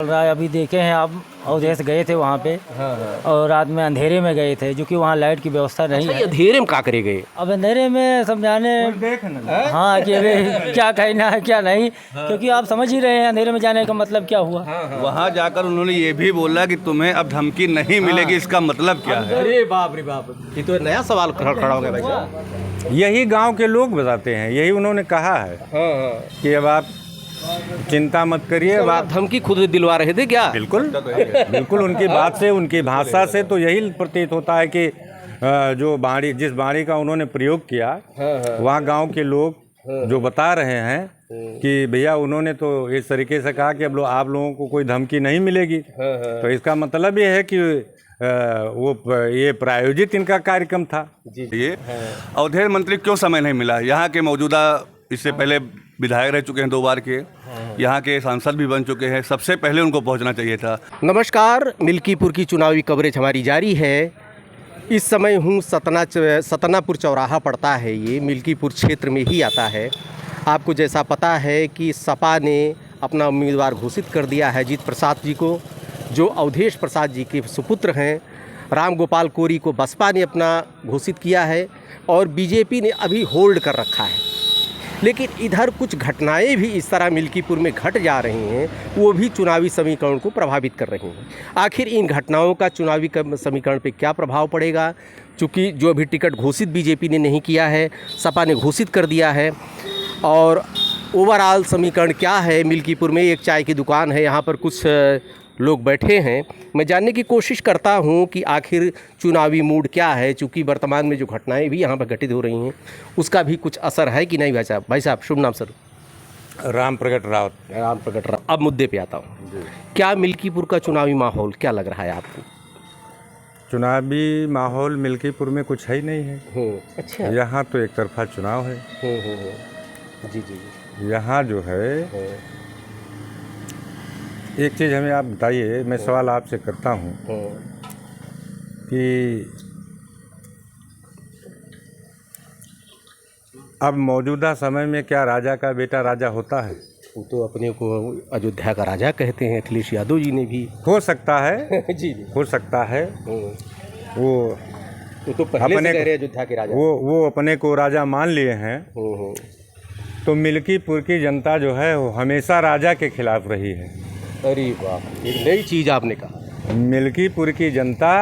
चल रहा है। अभी देखे हैं आप, अवधेश गए थे वहाँ पे। और रात में अंधेरे में गए थे, जो कि वहाँ लाइट की व्यवस्था नहीं अच्छा, है। ये अंधेरे में का करे गए? अब अंधेरे में समझाने हाँ कि अरे क्या कहना है क्या नहीं, क्योंकि आप समझ ही रहे हैं अंधेरे में जाने का मतलब क्या हुआ। वहाँ जाकर उन्होंने ये भी बोला कि तुम्हें अब धमकी नहीं मिलेगी, इसका मतलब क्या है? अरे बाप रे बाप, ये तो नया सवाल खड़ा हो गया भाई साहब। यही गांव के लोग बताते हैं, यही उन्होंने कहा है कि अब आप चिंता मत करिए। अब आप धमकी खुद दिलवा रहे थे क्या? बिल्कुल बिल्कुल, उनकी बात से, उनकी भाषा से तो यही प्रतीत होता है कि जो बाणी, जिस बाणी का उन्होंने प्रयोग किया, वहाँ गांव के लोग जो बता रहे हैं कि भैया उन्होंने तो इस तरीके से कहा कि अब आप लोगों को कोई धमकी नहीं मिलेगी। तो इसका मतलब ये है कि ये प्रायोजित इनका कार्यक्रम था। ये अवधेश मंत्री क्यों समय नहीं मिला? यहाँ के मौजूदा, इससे पहले विधायक रह चुके हैं 2 बार के, यहाँ के सांसद भी बन चुके हैं, सबसे पहले उनको पहुँचना चाहिए था। नमस्कार, मिल्कीपुर की चुनावी कवरेज हमारी जारी है। इस समय हूँ सतनापुर चौराहा पड़ता है, ये मिल्कीपुर क्षेत्र में ही आता है। आपको जैसा पता है कि सपा ने अपना उम्मीदवार घोषित कर दिया है जीत प्रसाद जी को, जो अवधेश प्रसाद जी के सुपुत्र हैं। राम गोपाल कोरी को बसपा ने अपना घोषित किया है और बीजेपी ने अभी होल्ड कर रखा है। लेकिन इधर कुछ घटनाएं भी इस तरह मिल्कीपुर में घट जा रही हैं, वो भी चुनावी समीकरण को प्रभावित कर रही हैं। आखिर इन घटनाओं का चुनावी समीकरण पे क्या प्रभाव पड़ेगा? चूँकि जो अभी टिकट घोषित बीजेपी ने नहीं किया है, सपा ने घोषित कर दिया है। और ओवरऑल समीकरण क्या है? मिल्कीपुर में एक चाय की दुकान है, यहाँ पर कुछ लोग बैठे हैं। मैं जानने की कोशिश करता हूं कि आखिर चुनावी मूड क्या है, चूँकि वर्तमान में जो घटनाएं भी यहाँ पर घटित हो रही हैं उसका भी कुछ असर है कि नहीं। भाई साहब शुभ नाम सर? राम प्रगट रावत। राम प्रगट रावत। अब मुद्दे पे आता हूँ, क्या मिल्कीपुर का चुनावी माहौल क्या लग रहा है आपको? चुनावी माहौल मिल्कीपुर में कुछ है ही नहीं है। अच्छा, यहाँ तो एक तरफा चुनाव है। जी जी जी। यहाँ जो है, एक चीज़ हमें आप बताइए, मैं सवाल आपसे करता हूँ कि अब मौजूदा समय में क्या राजा का बेटा राजा होता है? वो तो अपने को अयोध्या का राजा कहते हैं, अखिलेश यादव जी ने भी। हो सकता है जी हो सकता है। वो तो पहले से कह रहे अयोध्या के राजा, वो अपने को राजा मान लिए हैं। तो मिल्कीपुर की जनता जो है वो हमेशा राजा के खिलाफ रही है। अरे वाह, एक नई चीज़ आपने कहा। मिल्कीपुर की जनता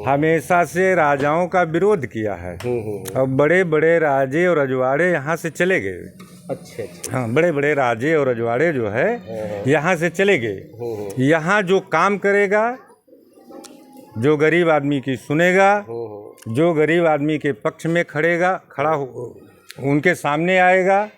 हमेशा से राजाओं का विरोध किया है। अब बड़े बड़े राजे और रजवाड़े यहाँ से चले गए। अच्छा अच्छा। हाँ, बड़े बड़े राजे और रजवाड़े जो है यहाँ से चले गए। यहाँ जो काम करेगा, जो गरीब आदमी की सुनेगा, जो गरीब आदमी के पक्ष में खड़ा उनके सामने आएगा।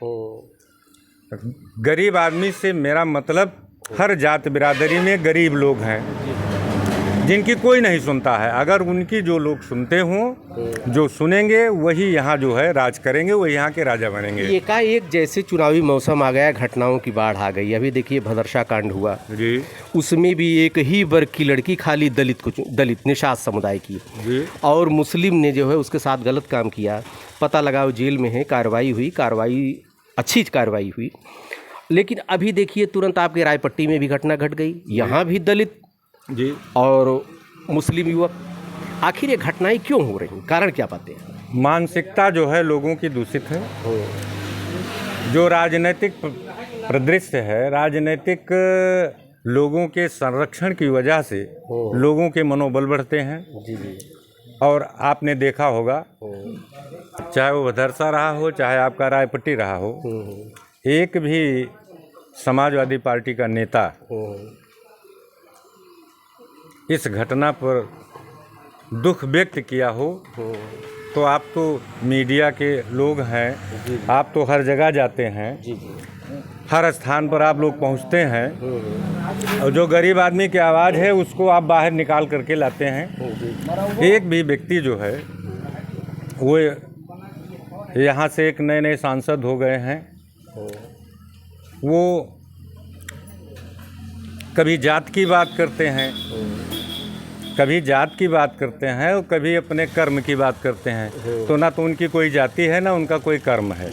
गरीब आदमी से मेरा मतलब हर जात बिरादरी में गरीब लोग हैं जिनकी कोई नहीं सुनता है। अगर उनकी जो लोग सुनते हों, जो सुनेंगे, वही यहाँ जो है राज करेंगे, वही यहाँ के राजा बनेंगे। एकाएक जैसे चुनावी मौसम आ गया, घटनाओं की बाढ़ आ गई। अभी देखिए भदरसा कांड हुआ जी, उसमें भी एक ही वर्ग की लड़की, खाली दलित निषाद समुदाय की जी, और मुस्लिम ने जो है उसके साथ गलत काम किया। पता लगा वो जेल में है, कार्रवाई अच्छी कार्रवाई हुई। लेकिन अभी देखिए तुरंत आपके रायपट्टी में भी घटना घट गई, यहाँ भी दलित जी और मुस्लिम युवक। आखिर ये घटनाएं क्यों हो रही, कारण क्या पाते हैं? मानसिकता जो है लोगों की दूषित है। जो राजनीतिक परिदृश्य है, राजनीतिक लोगों के संरक्षण की वजह से लोगों के मनोबल बढ़ते हैं। जी जी। और आपने देखा होगा, चाहे वो भदरसा रहा हो, चाहे आपका रायपट्टी रहा हो, एक भी समाजवादी पार्टी का नेता इस घटना पर दुख व्यक्त किया हो तो आप तो मीडिया के लोग हैं, आप तो हर जगह जाते हैं, हर स्थान पर आप लोग पहुंचते हैं, और जो गरीब आदमी की आवाज़ है उसको आप बाहर निकाल करके लाते हैं। एक भी व्यक्ति जो है वो, यहाँ से एक नए सांसद हो गए हैं, वो कभी जात की बात करते हैं, कभी जात की बात करते हैं और कभी अपने कर्म की बात करते हैं। तो ना तो उनकी कोई जाति है, ना उनका कोई कर्म है।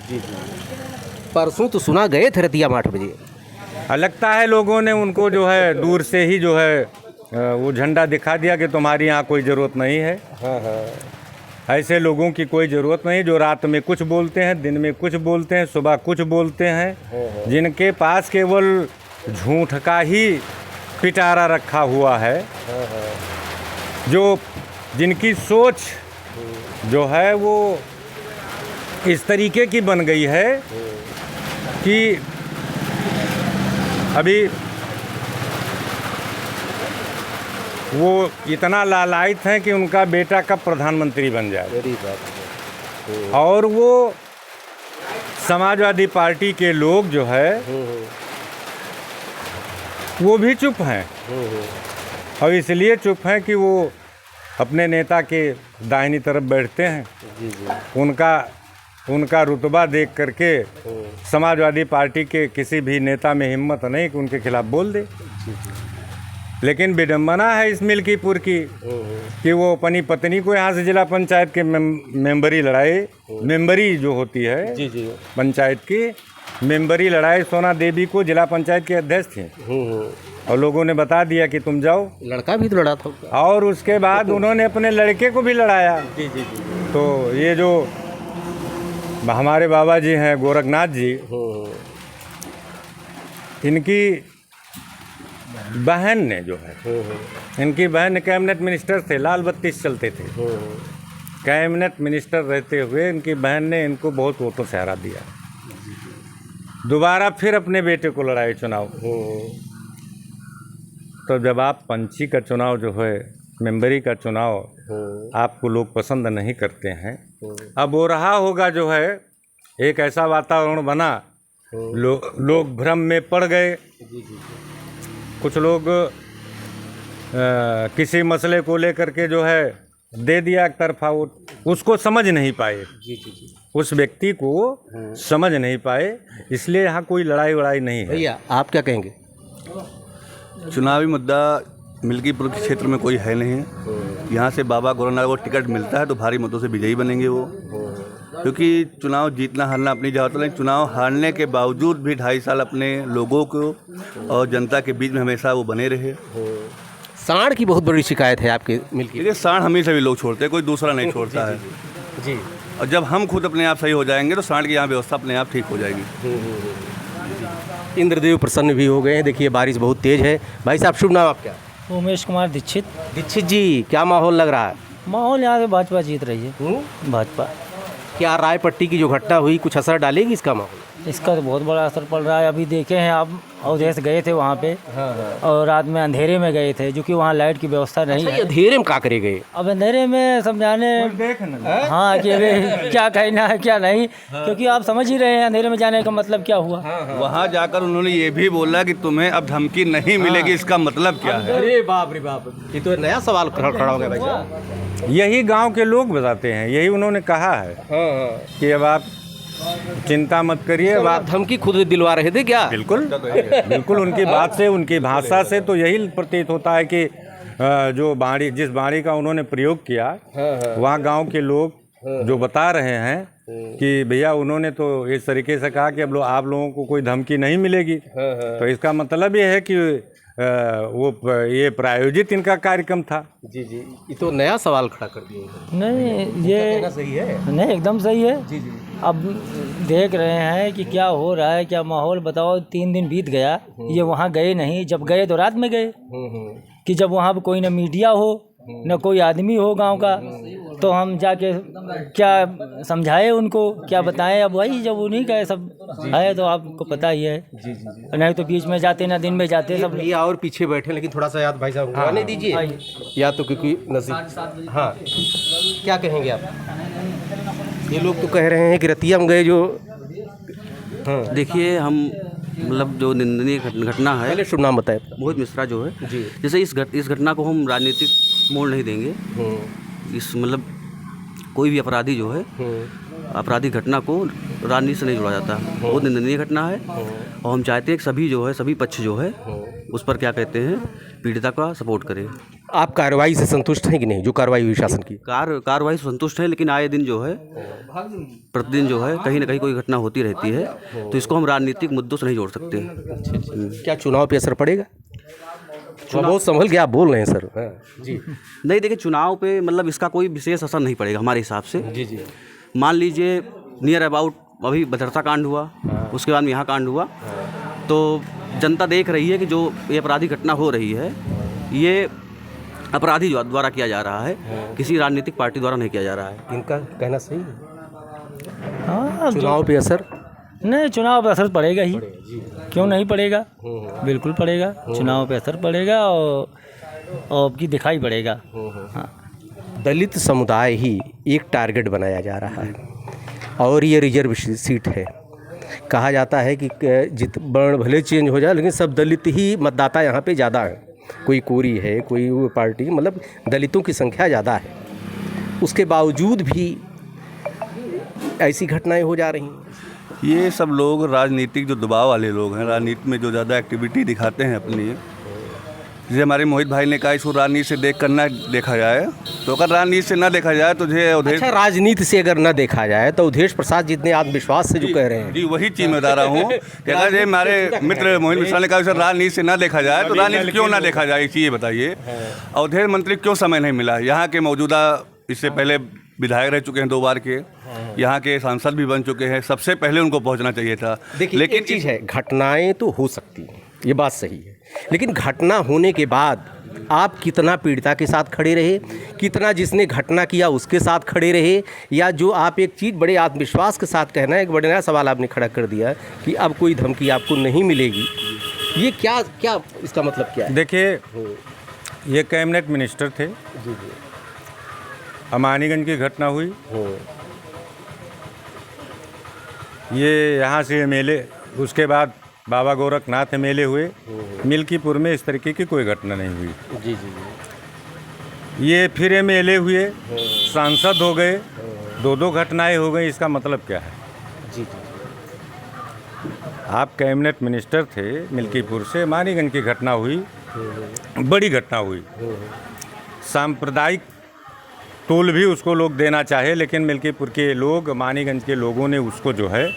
परसों तो सुना गए थे रतिया 8 बजे। लगता है लोगों ने उनको जो है दूर से ही जो है वो झंडा दिखा दिया कि तुम्हारी यहाँ कोई ज़रूरत नहीं है। ऐसे लोगों की कोई ज़रूरत नहीं जो रात में कुछ बोलते हैं, दिन में कुछ बोलते हैं, सुबह कुछ बोलते हैं, जिनके पास केवल झूठ का ही पिटारा रखा हुआ है, जो जिनकी सोच जो है वो इस तरीके की बन गई है कि अभी वो इतना लालायित हैं कि उनका बेटा कब प्रधानमंत्री बन जाए। और वो समाजवादी पार्टी के लोग जो है वो भी चुप हैं, और इसलिए चुप हैं कि वो अपने नेता के दाहिनी तरफ बैठते हैं। उनका रुतबा देख करके समाजवादी पार्टी के किसी भी नेता में हिम्मत नहीं कि उनके खिलाफ बोल दे। लेकिन विडम्बना है इस मिल्कीपुर की कि वो अपनी पत्नी को यहाँ से जिला पंचायत के मेंबरी जो होती है पंचायत की मेंबरी लड़ाई सोना देवी को जिला पंचायत के अध्यक्ष थे, और लोगों ने बता दिया कि तुम जाओ। लड़का भी तो लड़ा था, और उसके बाद उन्होंने अपने लड़के को भी लड़ाया। तो ये जो हमारे बाबा जी हैं गोरखनाथ जी, इनकी बहन ने जो है, इनकी बहन कैबिनेट मिनिस्टर थे, लाल बत्ती चलते थे। कैबिनेट मिनिस्टर रहते हुए इनकी बहन ने इनको बहुत वोटों से हरा दिया। दोबारा फिर अपने बेटे को लड़ाई चुनाव। तो जब आप पंची का चुनाव जो है, मेंबरी का चुनाव आपको लोग पसंद नहीं करते हैं, अब हो रहा होगा जो है एक ऐसा वातावरण बना, लोग भ्रम में पड़ गए। कुछ लोग किसी मसले को लेकर के जो है दे दिया एक तरफा वोट, उसको समझ नहीं पाए, उस व्यक्ति को समझ नहीं पाए, इसलिए यहाँ कोई लड़ाई वड़ाई नहीं है। भैया आप क्या कहेंगे? चुनावी मुद्दा मिल्कीपुर के क्षेत्र में कोई है नहीं है। यहाँ से बाबा गोरखनाथ को टिकट मिलता है तो भारी मतों से विजयी बनेंगे वो, क्योंकि चुनाव जीतना हारना अपनी जगह, लेकिन चुनाव हारने के बावजूद भी 2.5 साल अपने लोगों को और जनता के बीच में हमेशा वो बने रहे। सांड की बहुत बड़ी शिकायत है आपके मिल्की। देखिए सांड हमें सभी लोग छोड़ते हैं, कोई दूसरा नहीं छोड़ता है जी। और जब हम खुद अपने आप सही हो जाएंगे तो सांड की यहाँ व्यवस्था अपने आप ठीक हो जाएगी। इंद्रदेव प्रसन्न भी हो गए हैं। देखिए बारिश बहुत तेज है। भाई साहब शुभ नाम आपका? उमेश कुमार दीक्षित। दीक्षित जी, क्या माहौल लग रहा है? माहौल यहाँ से भाजपा जीत रही है। भाजपा। क्या रायपट्टी की जो घटना हुई कुछ असर डालेगी इसका माहौल? इसका तो बहुत बड़ा असर पड़ रहा है। अभी देखे हैं आप, अवधेश गए थे वहाँ पे, और रात में अंधेरे में गए थे, जो कि वहाँ लाइट की व्यवस्था नहीं है। अंधेरे में क्या करे गए? अब अंधेरे में समझाने, हाँ कि क्या कहना है क्या नहीं, क्योंकि आप समझ ही रहे हैं अंधेरे में जाने का मतलब क्या हुआ। वहाँ जाकर उन्होंने ये भी बोला कि तुम्हें अब धमकी नहीं मिलेगी, इसका मतलब क्या है? अरे बाप रे बाप, ये तो नया सवाल खड़ा हो गया भाई साहब। यही गांव के लोग बताते हैं, यही उन्होंने कहा है कि अब आप चिंता मत करिए। अब आप धमकी खुद दिलवा रहे थे क्या? बिल्कुल बिल्कुल, उनकी बात से, उनकी भाषा से तो यही प्रतीत होता है कि जो जिस बाणी का उन्होंने प्रयोग किया, वहाँ गांव के लोग जो बता रहे हैं कि भैया उन्होंने तो इस तरीके से कहा कि अब आप लोगों को कोई धमकी नहीं मिलेगी। तो इसका मतलब ये है कि ये प्रायोजित इनका कार्यक्रम था। जी जी, ये तो नया सवाल खड़ा कर दिया। नहीं, ये सही है। नहीं, एकदम सही है। जी जी। अब देख रहे हैं कि क्या हो रहा है, क्या माहौल। बताओ 3 दिन बीत गया, ये वहाँ गए नहीं। जब गए तो रात में गए, कि जब वहाँ पर कोई न मीडिया हो न कोई आदमी हो गांव का, तो हम जाके क्या समझाए उनको, क्या बताएं। अब वही जब उन्हीं का सब है तो आपको पता ही है। जी जी। नहीं तो बीच में जाते ना दिन में जाते सब। भैया और पीछे बैठे, लेकिन थोड़ा सा याद भाई साहब आने दीजिए, या तो क्योंकि नजदीक। हाँ, क्या कहेंगे आप? ये लोग तो कह रहे हैं कि रतिया में गए जो। हाँ देखिए, हम मतलब जो निंदनीय घटना है, पहले शुभ नाम बताएं। मोहित मिश्रा जो है जी। जैसे इस घटना को हम राजनीतिक मोड़ नहीं देंगे। इस मतलब कोई भी अपराधी जो है आपराधिक घटना को राजनीति से नहीं जोड़ा जाता। वो निंदनीय घटना है और हम चाहते हैं कि सभी जो है सभी पक्ष जो है उस पर क्या कहते हैं पीड़िता का सपोर्ट करें। आप कार्रवाई से संतुष्ट हैं कि नहीं, जो कार्रवाई हुई शासन की? कार्रवाई से संतुष्ट है, लेकिन आए दिन जो है प्रतिदिन जो है कहीं ना कहीं कोई घटना होती रहती है, तो इसको हम राजनीतिक मुद्दों से नहीं जोड़ सकते। क्या चुनाव पे असर पड़ेगा? बहुत संभल के आप बोल रहे हैं सर। जी नहीं, देखिए चुनाव पे मतलब इसका कोई विशेष असर नहीं पड़ेगा हमारे हिसाब से। जी मान लीजिए नियर अबाउट अभी भद्रता कांड हुआ, उसके बाद में यहाँ कांड हुआ, तो जनता देख रही है कि जो ये आपराधिक घटना हो रही है ये अपराधी द्वारा किया जा रहा है, किसी राजनीतिक पार्टी द्वारा नहीं किया जा रहा है। इनका कहना सही है। हाँ, चुनाव पे असर नहीं, चुनाव पे असर पड़ेगा ही, क्यों नहीं पड़ेगा, बिल्कुल पड़ेगा। चुनाव पे असर पड़ेगा और अब की दिखाई पड़ेगा। हाँ, दलित समुदाय ही एक टारगेट बनाया जा रहा है और ये रिजर्व सीट है। कहा जाता है कि जित वर्ण भले चेंज हो जाए लेकिन सब दलित ही मतदाता यहाँ पे ज़्यादा हैं। कोई कोरी है, कोई वो पार्टी, मतलब दलितों की संख्या ज़्यादा है। उसके बावजूद भी ऐसी घटनाएं हो जा रही हैं। ये सब लोग राजनीतिक जो दबाव वाले लोग हैं, राजनीति में जो ज़्यादा एक्टिविटी दिखाते हैं अपनी, जैसे हमारे मोहित भाई ने कहा इसको राजनीति से देख कर ना देखा जाए, तो अगर राजनीति से ना देखा जाए तो अच्छा, राजनीति से अगर न देखा जाए तो अवधेश प्रसाद जितने आत्मविश्वास से जो कह रहे हैं, जी वही चीज़ मैं बता रहा हूँ कि अगर ये हमारे मित्र मोहित मिश्रा ने कहा सर राजनीति से ना देखा जाए तो राजनीति क्यों ना देखा जाए, एक चीज़ बताइए। अवधेश मंत्री क्यों समय नहीं मिला? यहाँ के मौजूदा इससे पहले विधायक रह चुके हैं 2 बार के, यहाँ के सांसद भी बन चुके हैं, सबसे पहले उनको पहुँचना चाहिए था। लेकिन एक चीज़ है, घटनाएं तो हो सकती हैं, ये बात सही है, लेकिन घटना होने के बाद आप कितना पीड़िता के साथ खड़े रहे, कितना जिसने घटना किया उसके साथ खड़े रहे, या जो आप एक चीज़ बड़े आत्मविश्वास के साथ कहना है, एक बड़ा नया सवाल आपने खड़ा कर दिया कि अब कोई धमकी आपको नहीं मिलेगी, ये क्या इसका मतलब क्या है? देखिए, ये कैबिनेट मिनिस्टर थे, अमानीगंज की घटना हुई, ये यहाँ से एमएलए, उसके बाद बाबा गोरखनाथ एमएलए हुए। मिल्कीपुर में इस तरीके की कोई घटना नहीं हुई। जी। ये फिर एमएलए हुए, सांसद हो गए, 2 घटनाएं हो गई, इसका मतलब क्या है? जी। आप कैबिनेट मिनिस्टर थे, मिल्कीपुर से मानीगंज की घटना हुई, बड़ी घटना हुई, सांप्रदायिक टोल भी उसको लोग देना चाहे, लेकिन मिल्कीपुर के लोग, मानीगंज के लोगों ने उसको जो है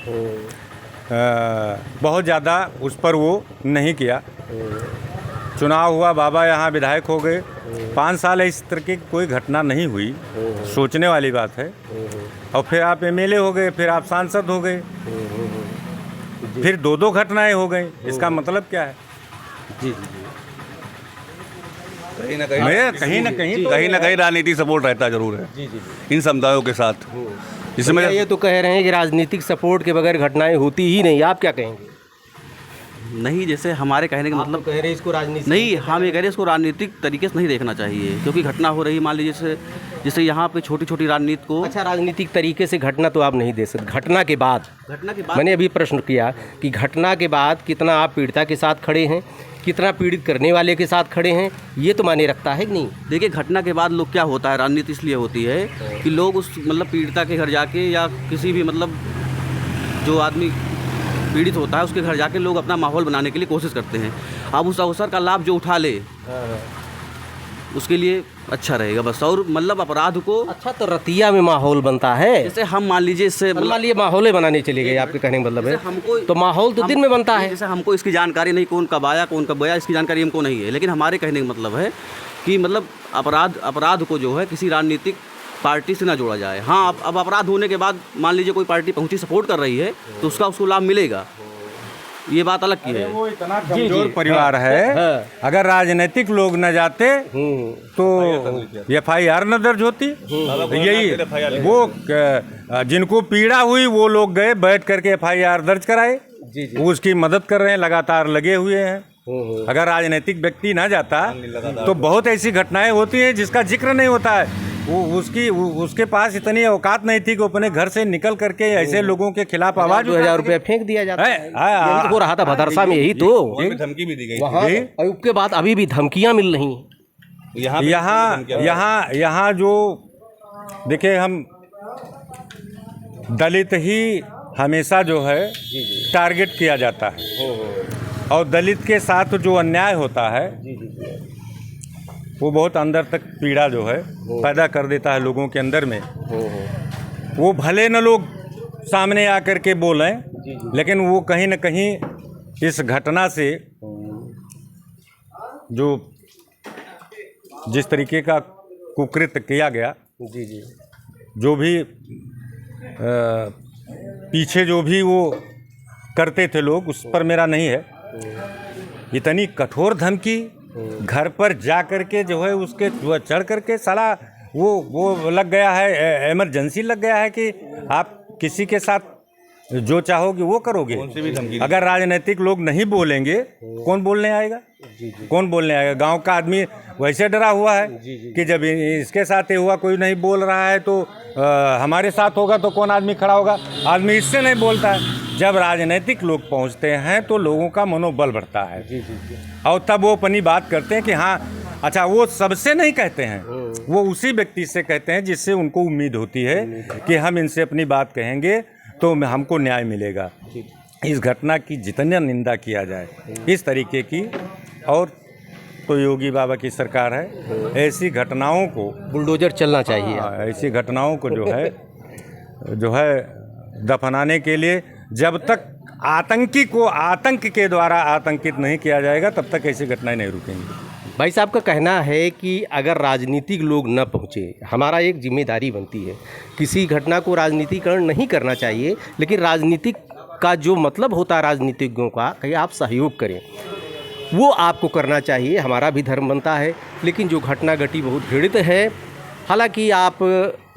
बहुत ज़्यादा उस पर वो नहीं किया। चुनाव हुआ, बाबा यहाँ विधायक हो गए, 5 साल इस तरह की कोई घटना नहीं हुई, सोचने वाली बात है। और फिर आप एमएलए हो गए, फिर आप सांसद हो गए, फिर 2 घटनाएं हो गई, इसका मतलब क्या है? जी। कहीं ना कहीं राजनीतिक सपोर्ट रहता जरूर है इन समुदायों के साथ। जिसमें ये तो कह रहे हैं कि राजनीतिक सपोर्ट के बगैर घटनाएं होती ही नहीं, आप क्या कहेंगे? नहीं, जैसे हमारे कहने का मतलब कह रहे हैं इसको राजनीति नहीं, हम ये कह रहे हैं इसको राजनीतिक तरीके से नहीं देखना चाहिए, क्योंकि घटना हो रही, मान लीजिए जैसे यहाँ पे छोटी छोटी राजनीति को। अच्छा, राजनीतिक तरीके से घटना तो आप नहीं दे सकते। घटना के बाद मैंने अभी प्रश्न किया कि घटना के बाद कितना आप पीड़िता के साथ खड़े हैं, कितना पीड़ित करने वाले के साथ खड़े हैं, ये तो माने रखता है कि नहीं? देखिए, घटना के बाद लोग क्या होता है, राजनीति इसलिए होती है कि लोग उस मतलब पीड़िता के घर जाके या किसी भी मतलब जो आदमी पीड़ित होता है उसके घर जाके लोग अपना माहौल बनाने के लिए कोशिश करते हैं। अब उस अवसर का लाभ जो उठा ले उसके लिए अच्छा रहेगा बस, और मतलब अपराध को। अच्छा, तो रतिया में माहौल बनता है, जैसे हम मान लीजिए इससे मान लीजिए माहौल बनाने चले गए, आपके कहने का मतलब है हमको तो माहौल तो दिन में बनता है। जैसे हमको इसकी जानकारी नहीं, कौन कब आया कौन कब गया, इसकी जानकारी हमको नहीं है, लेकिन हमारे कहने का मतलब है कि मतलब अपराध को जो है किसी राजनीतिक पार्टी से ना जोड़ा जाए। हाँ, अब अपराध होने के बाद मान लीजिए कोई पार्टी पहुंची सपोर्ट कर रही है तो उसको लाभ मिलेगा, ये बात अलग की है। वो इतना कमजोर परिवार है, अगर राजनीतिक लोग न जाते तो FIR न दर्ज होती। यही वो जिनको पीड़ा हुई वो लोग गए बैठ करके FIR दर्ज कराए, वो उसकी मदद कर रहे हैं, लगातार लगे हुए हैं। अगर राजनीतिक व्यक्ति ना जाता तो बहुत ऐसी घटनाएं होती हैं जिसका जिक्र नहीं होता है। उसके पास इतनी औकात नहीं थी कि अपने घर से निकल करके ऐसे लोगों के खिलाफ आवाज 2000 रुपया फेंक दिया जाता है। यही हो रहा था भदरसा में, यही तो धमकी भी दी गई। उसके बाद अभी भी धमकियां मिल रही हैं। यहाँ जो देखिए, हम दलित ही हमेशा जो है टारगेट किया जाता है और दलित के साथ जो अन्याय होता है वो बहुत अंदर तक पीड़ा जो है पैदा कर देता है लोगों के अंदर में। वो भले न लोग सामने आकर के बोलें, लेकिन वो कहीं न कहीं इस घटना से जो जिस तरीके का कुकृत्य किया गया, जो भी पीछे जो भी वो करते थे लोग, उस पर मेरा नहीं है। इतनी कठोर धमकी, घर पर जा कर के जो है उसके चढ़ कर के साला वो लग गया है, इमरजेंसी लग गया है कि आप किसी के साथ जो चाहोगे वो करोगे। अगर राजनीतिक लोग नहीं बोलेंगे, कौन बोलने आएगा? कौन बोलने आएगा? गांव का आदमी वैसे डरा हुआ है कि जब इसके साथ ये हुआ, कोई नहीं बोल रहा है तो हमारे साथ होगा तो कौन आदमी खड़ा होगा? आदमी इससे नहीं बोलता है। जब राजनीतिक लोग पहुंचते हैं तो लोगों का मनोबल बढ़ता है और तब वो अपनी बात करते हैं कि हाँ अच्छा। वो सबसे नहीं कहते हैं, वो उसी व्यक्ति से कहते हैं जिससे उनको उम्मीद होती है कि हम इनसे अपनी बात कहेंगे तो हमको न्याय मिलेगा। इस घटना की जितना निंदा किया जाए इस तरीके की, और तो योगी बाबा की सरकार है, ऐसी घटनाओं को बुलडोजर चलना चाहिए। ऐसी घटनाओं को जो है दफनाने के लिए जब तक आतंकी को आतंक के द्वारा आतंकित नहीं किया जाएगा तब तक ऐसी घटनाएं नहीं रुकेंगी। भाई साहब का कहना है कि अगर राजनीतिक लोग न पहुँचे, हमारा एक जिम्मेदारी बनती है। किसी घटना को राजनीतिकरण नहीं करना चाहिए, लेकिन राजनीतिक का जो मतलब होता है राजनीतिज्ञों का कि आप सहयोग करें, वो आपको करना चाहिए। हमारा भी धर्म बनता है। लेकिन जो घटना घटी बहुत घृणित है। हालांकि आप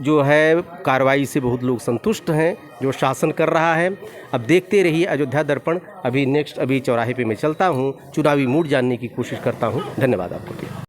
जो है कार्रवाई से बहुत लोग संतुष्ट हैं जो शासन कर रहा है। अब देखते रहिए अयोध्या दर्पण। अभी चौराहे पे मैं चलता हूँ, चुनावी मूड जानने की कोशिश करता हूँ। धन्यवाद आपको।